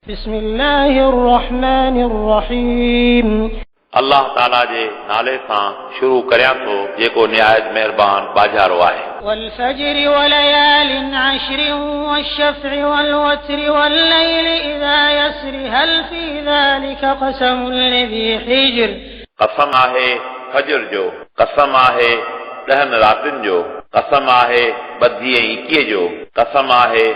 بسم الله الرحمن الرحيم अल्लाह ताला जे नाले सां शुरू करियां थो जेको निहायत महिरबान बाजारो आहे। والفجر وليال عشر والشفع والوتر والليل إذا يسر هل في ذلك قسم لذي حجر कसम आहे फजर जो, कसम आहे 10 रातिनि जो, कसम आहे 21 जो, कसम आहे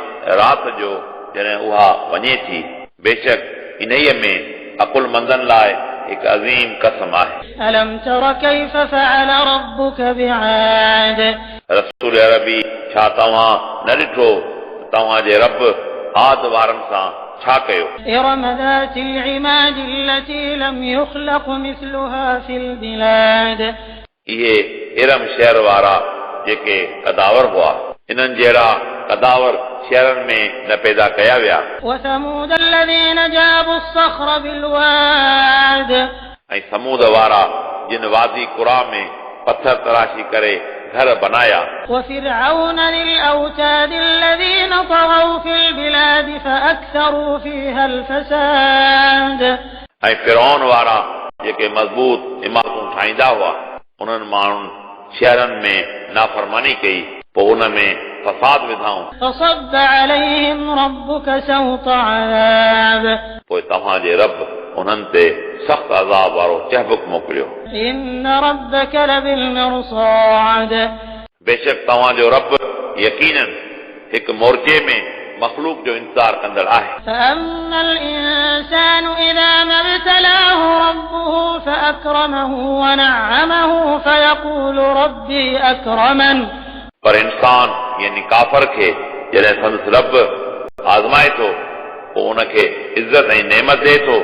रात जो जॾहिं उहा वञे थी। बेशक इन्हीअ में अकुलमंदनि लाइ एक अज़ीम कसम आहे। ألم تر كيف فعل ربك بعاد रसूल अरबी छा तव्हां न ॾिठो तव्हां जे रब आद वारनि सां छा कयो। إرم ذات العماد التي لم يخلق مثلها في البلاد इहे इरम शहर वारा जेके कदावर हुआ, इन्हनि जहिड़ा कदावर शहरनि में न पैदा कया विया। وثمود الذين جابوا الصخر بالواد ऐं समूद वारा जिन वादी कुरा में पत्थर तराशी करे घर बनाया। وفرعون ذي الأوتاد الذين طغوا في البلاد فأكثروا فيها الفساد ऐं फिरौन वारा जेके मज़बूत इमारतूं ठाहींदा हुआ, उन्हनि माण्हुनि शहरनि में नाफ़रमानी कई, पोइ उन में फसाद विधाऊं। فصب عليهم ربك سوط عذاب पोइ तव्हांजे रब उन्हनि ते सख़्त अज़ाब वारो चहबुक मोकिलियो। إن ربك لبالمرصاد बेशक तव्हांजो रब यकीनन हिकु मोर्चे में मखलूक जो इंतज़ार कंदड़ आहे। فأما الإنسان إذا ما ابتلاه ربه فأكرمه ونعمه فيقول ربي أكرمن पर इंसान यानी काफ़र खे जॾहिं संदसि रब आज़माए थो, पोइ उनखे इज़त ऐं नेमत ॾिए थो,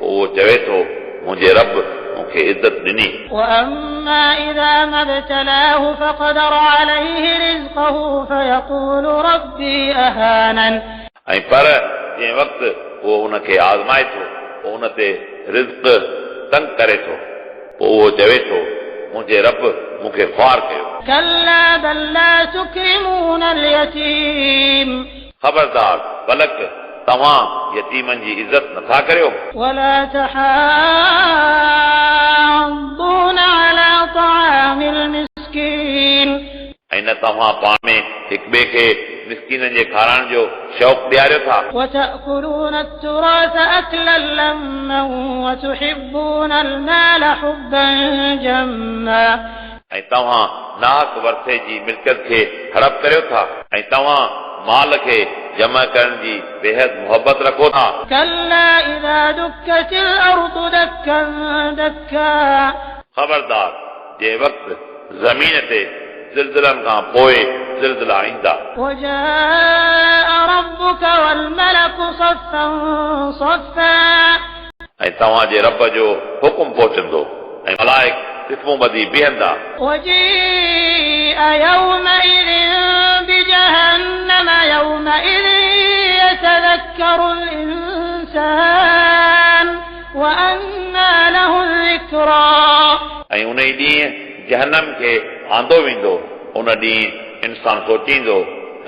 पोइ उहो चवे थो मुंहिंजे रब मूंखे इज़त ॾिनी। وأما إذا ما ابتلاه فقدر عليه رزقه فيقول ربي أهانن ऐं पर जंहिं वक़्तु उहो उनखे आज़माए थो, पोइ उन ते रिज़्क़ तंग करे थो, पोइ उहो चवे थो मुंहिंजे रब मूंखे ख़्वार कयो। كلا بل لا تكرمون اليتيم ख़बरदार बलक तव्हां यतीमनि जी इज़त नथा करियो। ولا تحاضون على طعام المسكين ऐं न तव्हां पाण में हिक ॿिए खे मिस्कीननि जे खाराइण जो शौक़ ॾियारियो था। وتأكلون التراث أكلا لما وتحبون المال حبا جما ऐं तव्हां नाहक वरिसे जी मिल्कियत खे हड़प करियो था, ऐं तव्हां माल खे जमा करण जी बेहद मोहबत रखो था। كلا إذا دكت الأرض دكا دكا ख़बरदार जंहिं वक़्तु ज़मीन ते ज़िलज़िलनि खां पोइ ज़िलज़िला ईंदा। وجاء ربك والملك صفا صفا ऐं तव्हांजे रब जो हुकुम पहुचंदो ऐं मलाइक सिफ़ूं ॿधी बीहंदा। وجيء يومئذ بجهنم يومئذ يتذكر الإنسان وأنى له الذكرى ऐं उन ई ॾींहुं जहन्नम खे आंदो वेंदो, उन ॾींहुं इंसान सोचींदो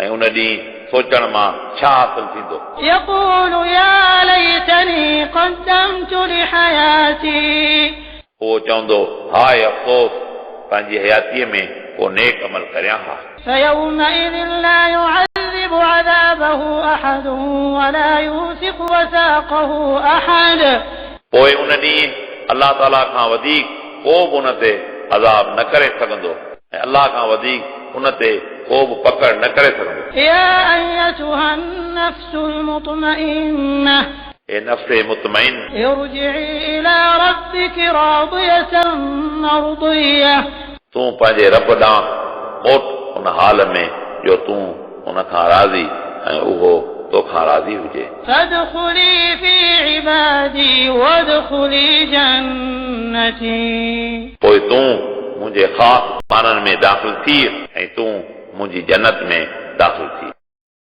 ऐं उन ॾींहुं सोचण मां छा हासिल थींदो। يقول يا ليتني قدمت لحياتي उहो चवंदो हाय अफ़सोस पंहिंजी हयातीअ में को नेक अमल करियां हा। فيومئذ لا يعذب عذابه أحد ولا يوثق وثاقه أحد पोइ उन ॾींहुं अलाह ताला खां वधीक को बि उन ते अज़ाब न करे सघंदो ऐं अलाह खां वधीक उन ते को बि पकड़ न करे सघंदो। يا أيتها النفس المطمئنة हे नफ़्स मुतमइन, ارجعي إلى ربك راضية مرضية तूं पंहिंजे रब ॾांहुं मोट उन हाल में जो तूं उन खां राज़ी ऐं उहो तोखां राज़ी हुजे। فادخلي في عبادي وادخلي جنتي पोइ तूं मुंहिंजे ख़ासि माननि में दाख़िल थी ऐं तूं मुंहिंजी जन्नत में दाख़िल थी।